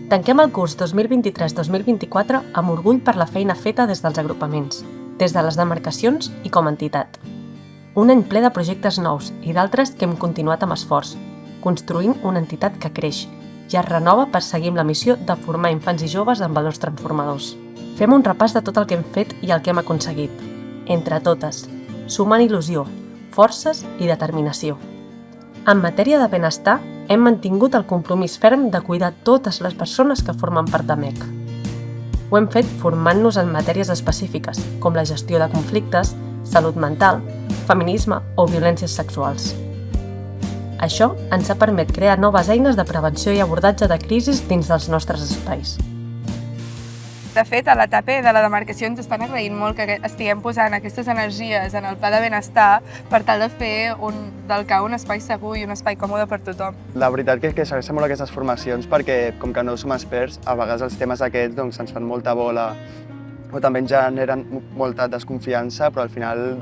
Tanquem el curs 2023-2024 amb orgull per la feina feta des dels agrupaments, des de les demarcacions i com a entitat. Un any ple de projectes nous i d'altres que hem continuat amb esforç, construint una entitat que creix i es renova per seguir amb la missió de formar infants i joves amb valors transformadors. Fem un repàs de tot el que hem fet i el que hem aconseguit, entre totes, sumant il·lusió, forces i determinació. En matèria de benestar, hem mantingut el compromís ferm de cuidar totes les persones que formen part de MEC. Ho hem fet formant-nos en matèries específiques, com la gestió de conflictes, salut mental, feminisme o violències sexuals. Això ens ha permès crear noves eines de prevenció i abordatge de crisis dins dels nostres espais. De fet, a l'etapa de la demarcació ens estan agraint molt que estiguem posant aquestes energies en el pla de benestar per tal de fer del CAU un espai segur i un espai còmode per tothom. La veritat que s'agreixen molt aquestes formacions perquè, com que no som experts, a vegades els temes aquests ens fan molta bola o també ens generen molta desconfiança, però al final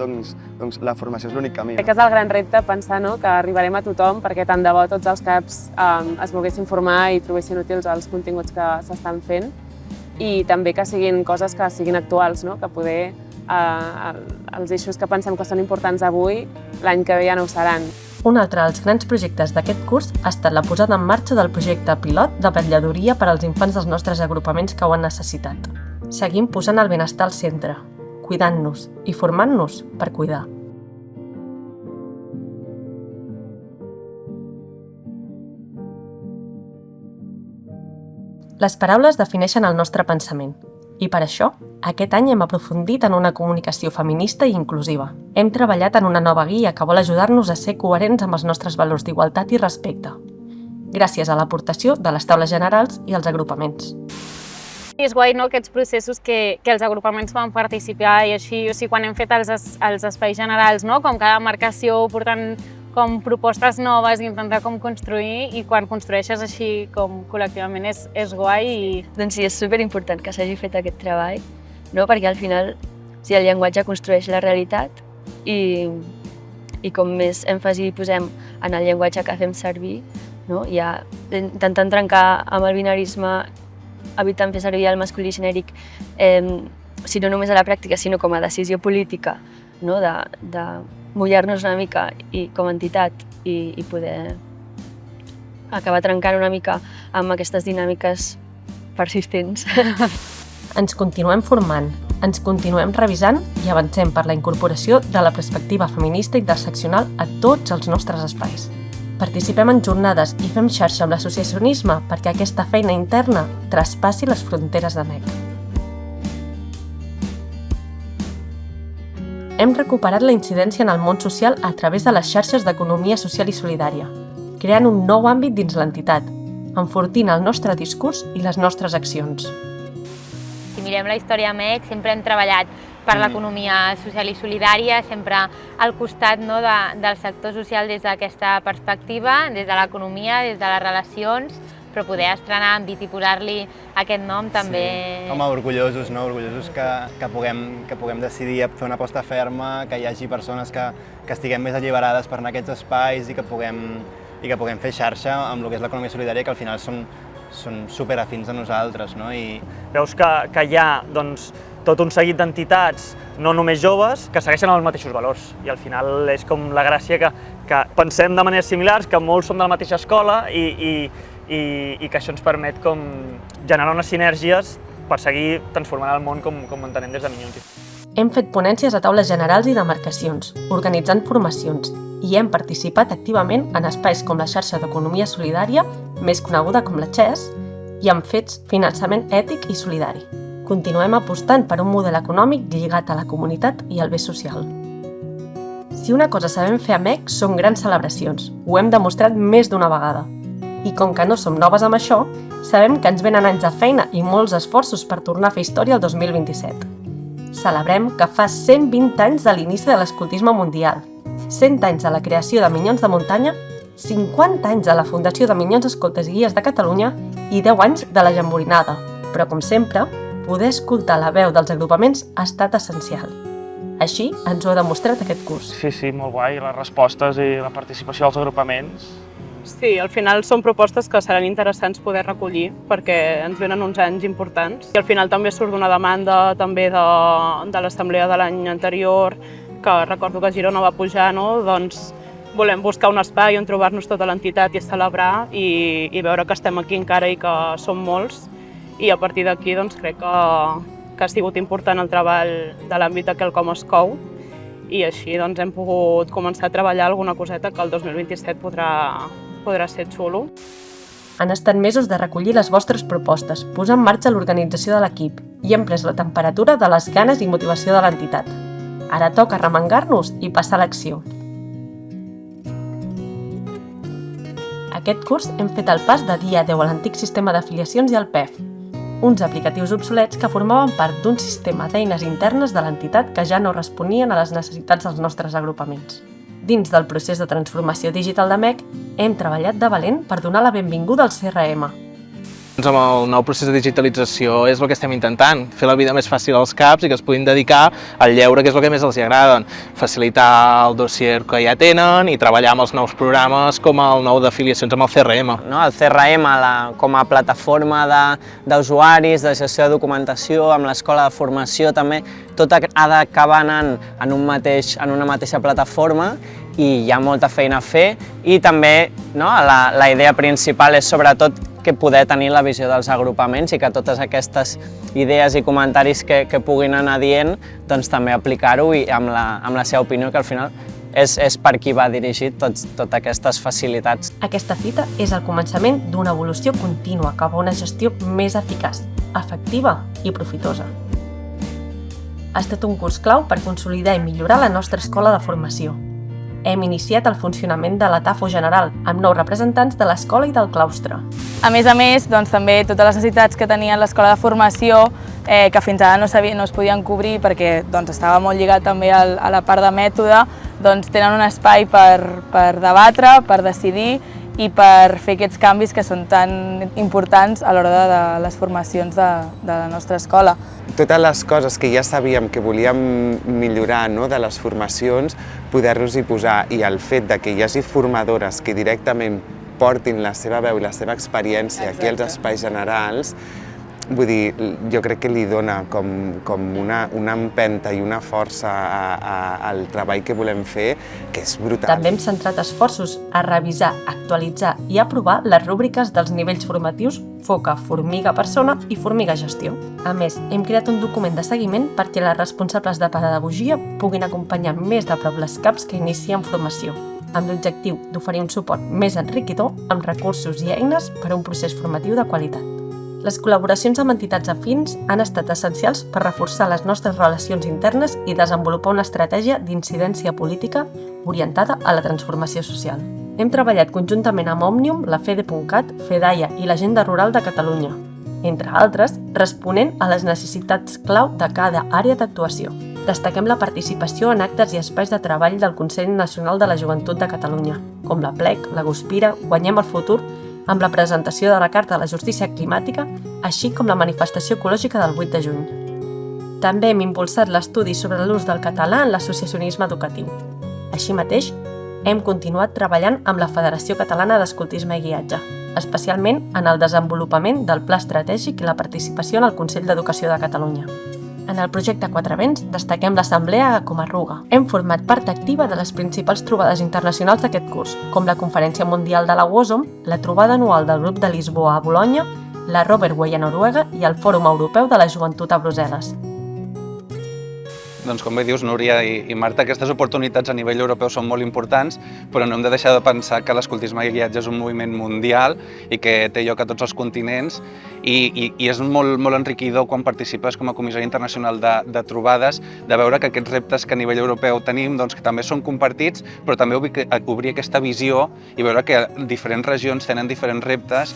la formació és l'únic camí. Crec que és el gran repte pensar que arribarem a tothom perquè tant de bo tots els CAPs es volguessin formar i trobessin útils els continguts que s'estan fent i també que siguin coses que siguin actuals, que poder els eixos que pensem que són importants avui, l'any que ve ja no ho seran. Un altre dels grans projectes d'aquest curs ha estat la posada en marxa del projecte pilot de vetlladoria per als infants dels nostres agrupaments que ho han necessitat. Seguim posant el benestar al centre, cuidant-nos i formant-nos per cuidar. Les paraules defineixen el nostre pensament i per això aquest any hem aprofundit en una comunicació feminista i inclusiva. Hem treballat en una nova guia que vol ajudar-nos a ser coherents amb els nostres valors d'igualtat i respecte, gràcies a l'aportació de les taules generals i els agrupaments. És guai aquests processos que els agrupaments poden participar i així, quan hem fet els espais generals, com cada demarcació portant com propostes noves i intentar com construir, i quan construeixes així com col·lectivament és guai. Doncs sí, és superimportant que s'hagi fet aquest treball, perquè al final el llenguatge construeix la realitat i com més èmfasi posem en el llenguatge que fem servir, ja intentant trencar amb el binarisme, evitant fer servir el masculí genèric, si no només a la pràctica, sinó com a decisió política, de mullar-nos una mica com a entitat i poder acabar trencant una mica amb aquestes dinàmiques persistents. Ens continuem formant, ens continuem revisant i avancem per la incorporació de la perspectiva feminista i interseccional a tots els nostres espais. Participem en jornades i fem xarxa amb l'associacionisme perquè aquesta feina interna traspassi les fronteres de MEC. Hem recuperat la incidència en el món social a través de les xarxes d'economia social i solidària, creant un nou àmbit dins l'entitat, enfortint el nostre discurs i les nostres accions. Si mirem la història MEC, sempre hem treballat per l'economia social i solidària, sempre al costat del sector social des d'aquesta perspectiva, des de l'economia, des de les relacions, però poder estrenar i posar-li aquest nom també... Home, orgullosos que puguem decidir fer una aposta ferma, que hi hagi persones que estiguem més alliberades per anar a aquests espais i que puguem fer xarxa amb el que és l'economia solidària, que al final són superafins a nosaltres. Veus que hi ha tot un seguit d'entitats, no només joves, que segueixen els mateixos valors. I al final és com la gràcia que pensem de maneres similars, que molts som de la mateixa escola i que això ens permet generar unes sinergies per seguir transformant el món com entenem des de Minyons. Hem fet ponències a taules generals i demarcacions, organitzant formacions, i hem participat activament en espais com la xarxa d'economia solidària, més coneguda com la XES, i en fets finançament ètic i solidari. Continuem apostant per un model econòmic lligat a la comunitat i al bé social. Si una cosa sabem fer a MEC són grans celebracions, ho hem demostrat més d'una vegada. I com que no som noves amb això, sabem que ens venen anys de feina i molts esforços per tornar a fer història el 2027. Celebrem que fa 120 anys de l'inici de l'escoltisme mundial, 100 anys de la creació de Minyons de Muntanya, 50 anys de la fundació de Minyons Escoltes i Guies de Catalunya i 10 anys de la Jamborinada. Però, com sempre, poder escoltar la veu dels agrupaments ha estat essencial. Així ens ho ha demostrat aquest curs. Sí, molt guai, les respostes i la participació dels agrupaments Sí, al final són propostes que seran interessants poder recollir perquè ens venen uns anys importants. I al final també surt d'una demanda també de l'assemblea de l'any anterior, que recordo que Girona va pujar, no? Doncs volem buscar un espai on trobar-nos tota l'entitat i celebrar i veure que estem aquí encara i que som molts. I a partir d'aquí doncs, crec que ha sigut important el treball de l'àmbit de Quelcom es cou i així doncs, hem pogut començar a treballar alguna coseta que el 2027 podrà ser xulo. Han estat mesos de recollir les vostres propostes, posar en marxa l'organització de l'equip i hem pres la temperatura de les ganes i motivació de l'entitat. Ara toca remengar-nos i passar a l'acció. Aquest curs hem fet el pas de dia 10 a l'antic sistema d'afiliacions i al PEF, uns aplicatius obsolets que formaven part d'un sistema d'eines internes de l'entitat que ja no responien a les necessitats dels nostres agrupaments. Dins del procés de transformació digital de MEC, hem treballat de valent per donar la benvinguda al CRM. Amb el nou procés de digitalització és el que estem intentant, fer la vida més fàcil als CAPs i que es puguin dedicar al lleure, que és el que més els agrada, facilitar el dossier que ja tenen i treballar amb els nous programes com el nou d'afiliacions amb el CRM. El CRM com a plataforma d'usuaris, de gestió de documentació, amb l'escola de formació també, tot ha d'acabar anant en una mateixa plataforma i hi ha molta feina a fer i també la idea principal és sobretot que poder tenir la visió dels agrupaments i que totes aquestes idees i comentaris que puguin anar dient doncs també aplicar-ho i amb la seva opinió, que al final és per qui va dirigit totes aquestes facilitats. Aquesta fita és el començament d'una evolució contínua cap a una gestió més eficaç, efectiva i profitosa. Ha estat un curs clau per consolidar i millorar la nostra escola de formació. Hem iniciat el funcionament de la TAFO general, amb 9 representants de l'escola i del claustre. A més, doncs, també totes les necessitats que tenia l'escola de formació, que fins ara no es podien cobrir perquè doncs, estava molt lligat també a la part de mètode, doncs tenen un espai per debatre, per decidir i per fer aquests canvis que són tan importants a l'hora de les formacions de la nostra escola. Totes les coses que ja sabíem que volíem millorar de les formacions, poder-los-hi posar, i el fet que hi hagi formadores que directament portin la seva veu i la seva experiència aquí als espais generals, vull dir, jo crec que li dona com una empenta i una força al treball que volem fer, que és brutal. També hem centrat esforços a revisar, actualitzar i aprovar les rúbriques dels nivells formatius FOCA, Formiga Persona i Formiga Gestió. A més, hem creat un document de seguiment perquè les responsables de pedagogia puguin acompanyar més de prop les CAPs que inicien formació, amb l'objectiu d'oferir un suport més enriquidor amb recursos i eines per a un procés formatiu de qualitat. Les col·laboracions amb entitats afins han estat essencials per reforçar les nostres relacions internes i desenvolupar una estratègia d'incidència política orientada a la transformació social. Hem treballat conjuntament amb Òmnium, la FEDE.cat, FEDAIA i l'Agenda Rural de Catalunya, entre altres, responent a les necessitats clau de cada àrea d'actuació. Destaquem la participació en actes i espais de treball del Consell Nacional de la Joventut de Catalunya, com la PLEC, la Guspira, Guanyem el Futur, amb la presentació de la Carta de la Justícia Climàtica, així com la manifestació ecològica del 8 de juny. També hem impulsat l'estudi sobre l'ús del català en l'associacionisme educatiu. Així mateix, hem continuat treballant amb la Federació Catalana d'Escoltisme i Guiatge, especialment en el desenvolupament del Pla Estratègic i la participació en el Consell d'Educació de Catalunya. En el projecte Quatre Vents destaquem l'Assemblea a Comarruga. Hem format part activa de les principals trobades internacionals d'aquest curs, com la Conferència Mundial de la WOSOM, la trobada anual del Grup de Lisboa a Bolonya, la Robert Way a Noruega i el Fòrum Europeu de la Joventut a Brussel·les. Doncs com bé dius, Núria i Marta, aquestes oportunitats a nivell europeu són molt importants, però no hem de deixar de pensar que l'escoltisme i guiatge és un moviment mundial i que té lloc a tots els continents i és molt enriquidor quan participes com a comissari internacional de trobades, de veure que aquests reptes que a nivell europeu tenim doncs, que també són compartits, però també obrir aquesta visió i veure que diferents regions tenen diferents reptes.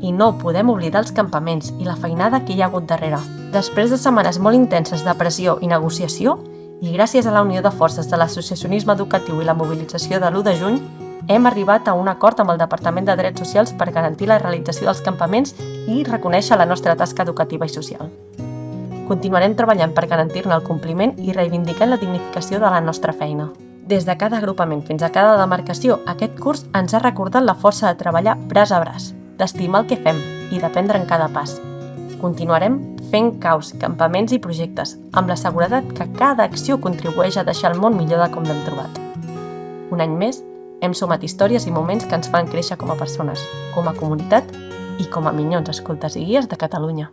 I no podem oblidar els campaments i la feinada que hi ha hagut darrere. Després de setmanes molt intenses de pressió i negociació, i gràcies a la unió de forces de l'associacionisme educatiu i la mobilització de l'1 de juny, hem arribat a un acord amb el Departament de Drets Socials per garantir la realització dels campaments i reconèixer la nostra tasca educativa i social. Continuarem treballant per garantir-ne el compliment i reivindicar la dignificació de la nostra feina. Des de cada agrupament fins a cada demarcació, aquest curs ens ha recordat la força de treballar braç a braç, d'estimar el que fem i d'aprendre en cada pas. Continuarem fent caus, campaments i projectes, amb la seguretat que cada acció contribueix a deixar el món millor de com l'hem trobat. Un any més, hem sumat històries i moments que ens fan créixer com a persones, com a comunitat i com a minyons escoltes i guies de Catalunya.